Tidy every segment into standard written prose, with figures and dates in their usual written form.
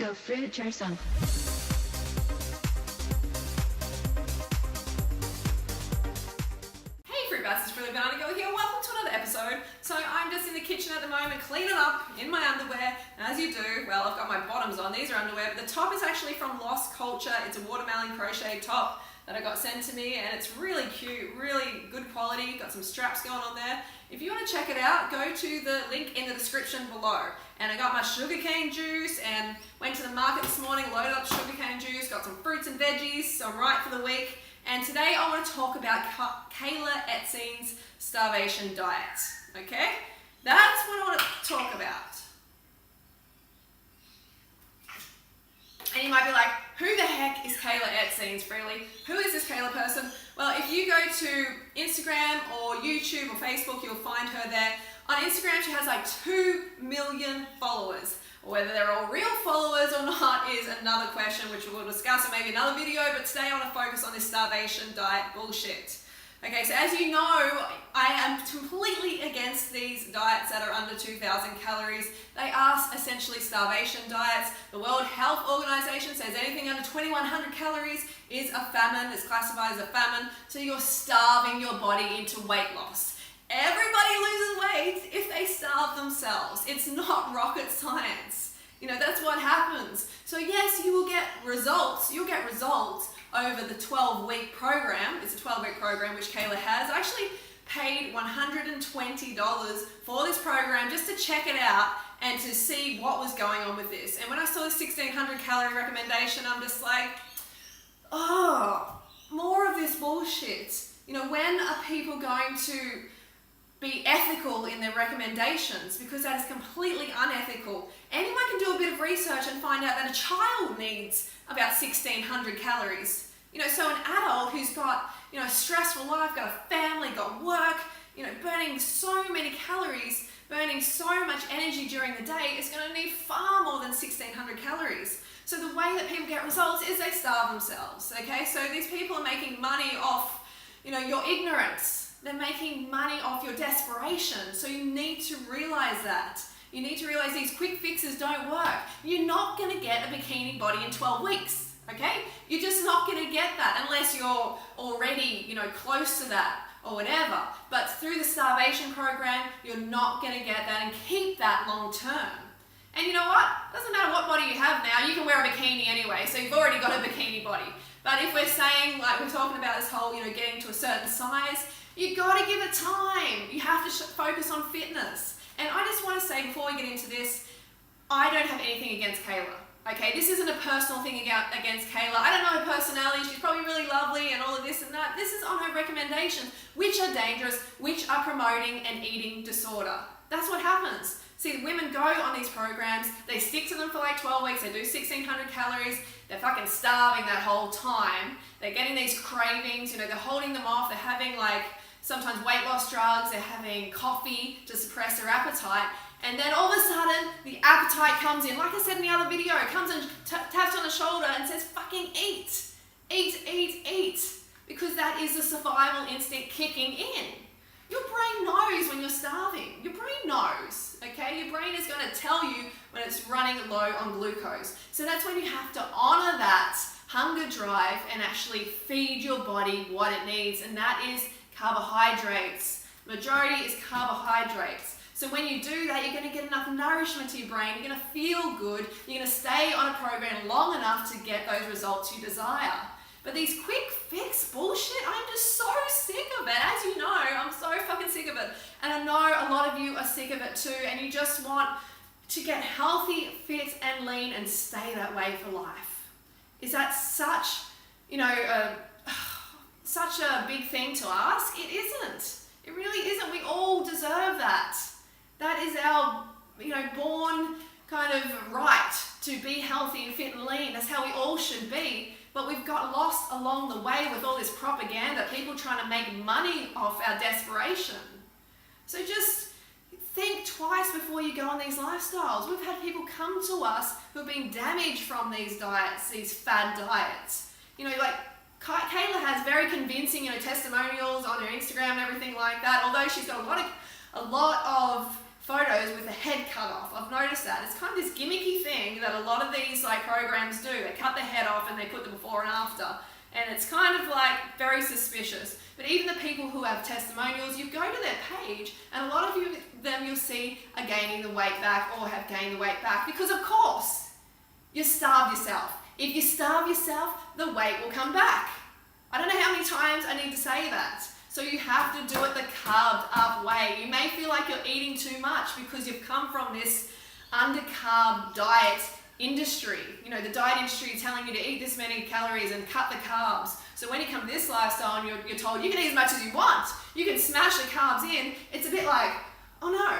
the future self. Hey Fruit Bats, it's Freelee and Durian here. Welcome to another episode. So I'm just in the kitchen at the moment cleaning up in my underwear. And as you do, well, I've got my bottoms on. These are underwear, but the top is actually from Lost Culture. It's a watermelon crochet top that I got sent to me, and it's really cute, really good quality. Got some straps going on there. If you want to check it out, go to the link in the description below. And I got my sugarcane juice and went to the market this morning, loaded up sugarcane juice, got some fruits and veggies, so I'm right for the week. And today I want to talk about Kayla Itsines' starvation diet, okay? That's what I want to talk about. And you might be like, who the heck is Kayla Itsines, Freelee? Who is this Kayla person? Well, if you go to Instagram or YouTube or Facebook, you'll find her there. On Instagram, she has like 2 million followers. Whether they're all real followers or not is another question, which we'll discuss in maybe another video, but today I want to focus on this starvation diet bullshit. Okay, so as you know, I am completely against these diets that are under 2,000 calories. They are essentially starvation diets. The World Health Organization says anything under 2,100 calories is a famine, it's classified as a famine, so you're starving your body into weight loss. Everybody loses weight if they starve themselves. It's not rocket science. You know, that's what happens. So yes, you will get results. You'll get results over the 12-week program. It's a 12-week program which Kayla has. I actually paid $120 for this program just to check it out and to see what was going on with this. And when I saw the 1,600 calorie recommendation, I'm just like, oh, more of this bullshit. You know, when are people going to be ethical in their recommendations? Because that is completely unethical. Anyone can do a bit of research and find out that a child needs about 1,600 calories. You know, so an adult who's got, you know, a stressful life, got a family, got work, you know, burning so many calories, burning so much energy during the day is going to need far more than 1,600 calories. So the way that people get results is they starve themselves, okay? So these people are making money off, you know, your ignorance. They're making money off your desperation. So you need to realize that. You need to realize these quick fixes don't work. You're not going to get a bikini body in 12 weeks, okay? You're just not going to get that unless you're already, you know, close to that or whatever. But through the starvation program, you're not going to get that and keep that long term. And you know what? Doesn't matter what body you have now, you can wear a bikini anyway, so you've already got a bikini body. But if we're saying, like we're talking about this whole, you know, getting to a certain size, you got to give it time. You have to focus on fitness. And I just want to say before we get into this, I don't have anything against Kayla. Okay, this isn't a personal thing against Kayla. I don't know her personality. She's probably really lovely and all of this and that. This is on her recommendations, which are dangerous, which are promoting an eating disorder. That's what happens. See, women go on these programs, they stick to them for like 12 weeks, they do 1,600 calories, they're fucking starving that whole time. They're getting these cravings, you know, they're holding them off, they're having like sometimes weight loss drugs, they're having coffee to suppress their appetite, and then all of a sudden the appetite comes in. Like I said in the other video, it comes and taps on the shoulder and says fucking eat, eat, eat, eat, because that is the survival instinct kicking in. Your brain knows when you're starving. Your brain knows, okay? Your brain is going to tell you when it's running low on glucose. So that's when you have to honor that hunger drive and actually feed your body what it needs, and that is carbohydrates. Majority is carbohydrates. So when you do that, you're going to get enough nourishment to your brain, you're going to feel good, you're going to stay on a program long enough to get those results you desire. But these quick fix bullshit, I'm just so sick of it. As you know, I'm so fucking sick of it. And I know a lot of you are sick of it too, and you just want to get healthy, fit, and lean and stay that way for life. Is that such, you know, such a big thing to ask? It isn't. It really isn't. We all deserve that. That is our, you know, born kind of right to be healthy and fit and lean. That's how we all should be. But we've got lost along the way with all this propaganda, people trying to make money off our desperation. So just think twice before you go on these lifestyles. We've had people come to us who have been damaged from these diets, these fad diets. You know, like Kayla has very convincing, you know, testimonials on her Instagram and everything like that. Although she's got a lot of photos with the head cut off. I've noticed that. It's kind of this gimmicky thing that a lot of these like programs do. They cut the head off and they put the before and after. And it's kind of like very suspicious. But even the people who have testimonials, you go to their page and a lot of them you'll see are gaining the weight back or have gained the weight back because of course, you starved yourself. If you starve yourself, the weight will come back. I don't know how many times I need to say that. So you have to do it the carved up way. You may feel like you're eating too much because you've come from this under-carb diet industry. You know, the diet industry telling you to eat this many calories and cut the carbs. So when you come to this lifestyle and you're told you can eat as much as you want, you can smash the carbs in, it's a bit like, oh no,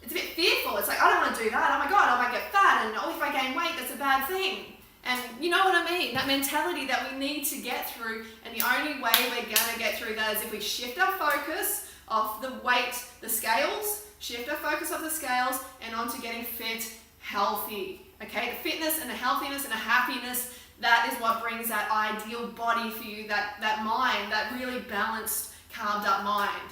it's a bit fearful. It's like, I don't want to do that. Oh my God, I might get fat and oh, if I gain weight, that's a bad thing. And you know what I mean, that mentality that we need to get through, and the only way we're gonna get through that is if we shift our focus off the weight, the scales, shift our focus off the scales and onto getting fit, healthy, okay? The fitness and the healthiness and the happiness, that is what brings that ideal body for you, that mind, that really balanced, carved up mind.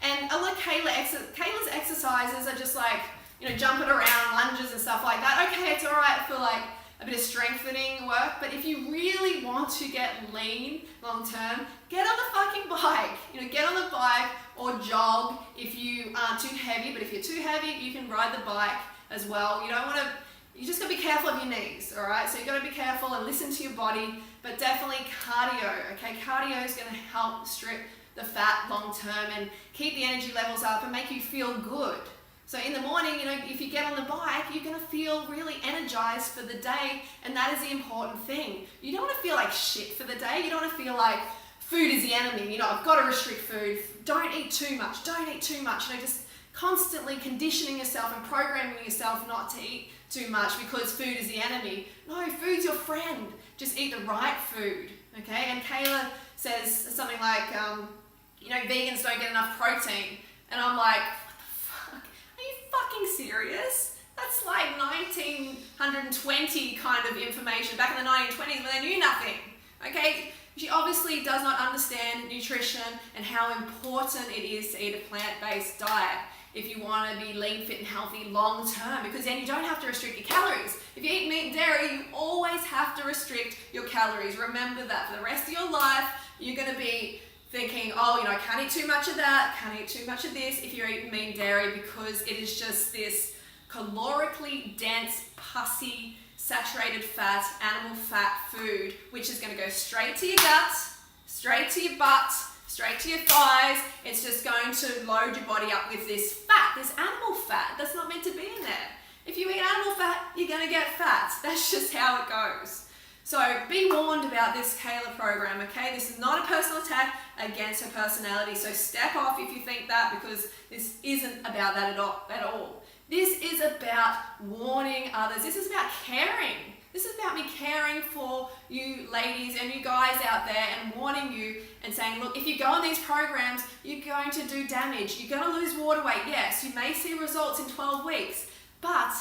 And I like Kayla's exercises are just like, you know, jumping around, lunges and stuff like that. Okay, it's all right for like a bit of strengthening work, but if you really want to get lean long term, get on the fucking bike. You know, get on the bike or jog if you aren't too heavy, but if you're too heavy, you can ride the bike as well. You don't want to, you just gotta be careful of your knees, all right? So you gotta be careful and listen to your body, but definitely cardio, okay? Cardio is gonna help strip the fat long term and keep the energy levels up and make you feel good. So in the morning, you know, if you get on the bike, you're gonna feel really energized for the day, and that is the important thing. You don't wanna feel like shit for the day. You don't wanna feel like food is the enemy. You know, I've gotta restrict food. Don't eat too much. Don't eat too much. You know, just constantly conditioning yourself and programming yourself not to eat too much because food is the enemy. No, food's your friend. Just eat the right food, okay? And Kayla says something like, you know, vegans don't get enough protein. And I'm like, are you fucking serious? That's like 1920 kind of information back in the 1920s when they knew nothing, okay? She obviously does not understand nutrition and how important it is to eat a plant-based diet if you want to be lean, fit and healthy long term, because then you don't have to restrict your calories. If you eat meat and dairy, you always have to restrict your calories. Remember that for the rest of your life, you're going to be thinking, oh, you know, I can't eat too much of that, can't eat too much of this if you're eating meat and dairy, because it is just this calorically dense, pussy, saturated fat, animal fat food, which is going to go straight to your gut, straight to your butt, straight to your thighs. It's just going to load your body up with this fat, this animal fat that's not meant to be in there. If you eat animal fat, you're going to get fat. That's just how it goes. So be warned about this Kayla program, okay? This is not a personal attack against her personality, so step off if you think that, because this isn't about that at all. This is about warning others. This is about caring. This is about me caring for you ladies and you guys out there and warning you and saying, look, if you go on these programs, you're going to do damage. You're going to lose water weight. Yes, you may see results in 12 weeks, but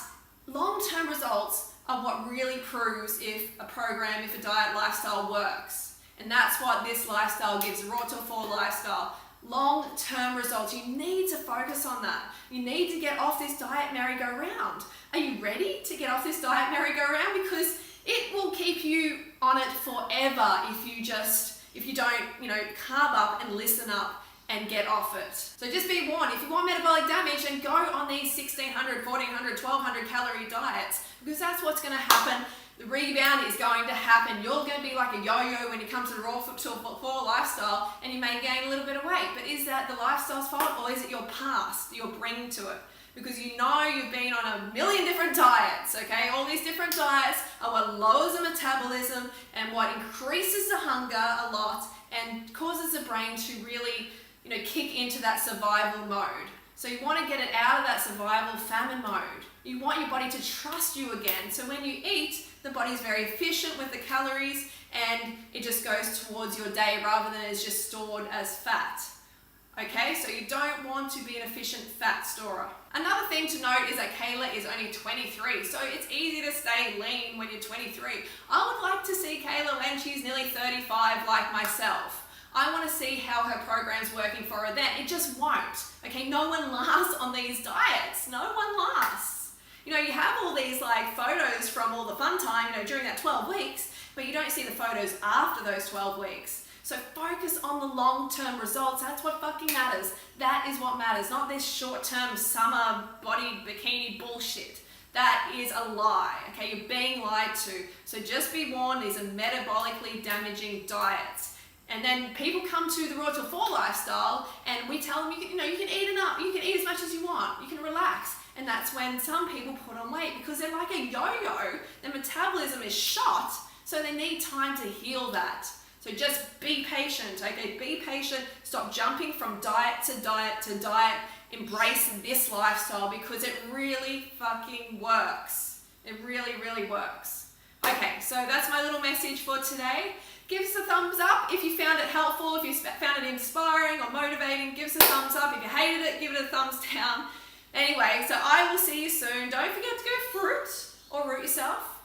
long-term results are what really proves if a program, if a diet lifestyle works. And that's what this lifestyle gives, the Raw to 4 lifestyle. Long-term results. You need to focus on that. You need to get off this diet merry-go-round. Are you ready to get off this diet merry-go-round? Because it will keep you on it forever if you don't, you know, carb up and listen up and get off it. So just be warned, if you want metabolic damage, then go on these 1600, 1400, 1200 calorie diets, because that's what's going to happen. The rebound is going to happen. You're going to be like a yo-yo when it comes to the Raw to 4 lifestyle, and you may gain a little bit of weight. But is that the lifestyle's fault, or is it your past that you're bringing to it? Because you know you've been on a million different diets, okay? All these different diets are what lowers the metabolism and what increases the hunger a lot and causes the brain to really, you know, kick into that survival mode. So you want to get it out of that survival famine mode. You want your body to trust you again. So when you eat, the body's very efficient with the calories and it just goes towards your day rather than it's just stored as fat. Okay, so you don't want to be an efficient fat storer. Another thing to note is that Kayla is only 23, so it's easy to stay lean when you're 23. I would like to see Kayla when she's nearly 35 like myself. I want to see how her program's working for her then. It just won't. Okay, no one lasts on these diets. No one lasts. You know, you have all these like photos from all the fun time, you know, during that 12 weeks, but you don't see the photos after those 12 weeks. So focus on the long-term results. That's what fucking matters. That is what matters, not this short-term summer body bikini bullshit. That is a lie, okay? You're being lied to. So just be warned, these are metabolically damaging diets. And then people come to the Raw Till 4 lifestyle and we tell them, you can eat enough, you can eat as much as you want, you can relax. And that's when some people put on weight because they're like a yo-yo. Their metabolism is shot, so they need time to heal that. So just be patient, okay? Be patient. Stop jumping from diet to diet to diet. Embrace this lifestyle because it really fucking works. It really, really works. Okay, so that's my little message for today. Give us a thumbs up if you found it helpful, if you found it inspiring or motivating. Give us a thumbs up. If you hated it, give it a thumbs down. Anyway, so I will see you soon. Don't forget to go fruit or root yourself.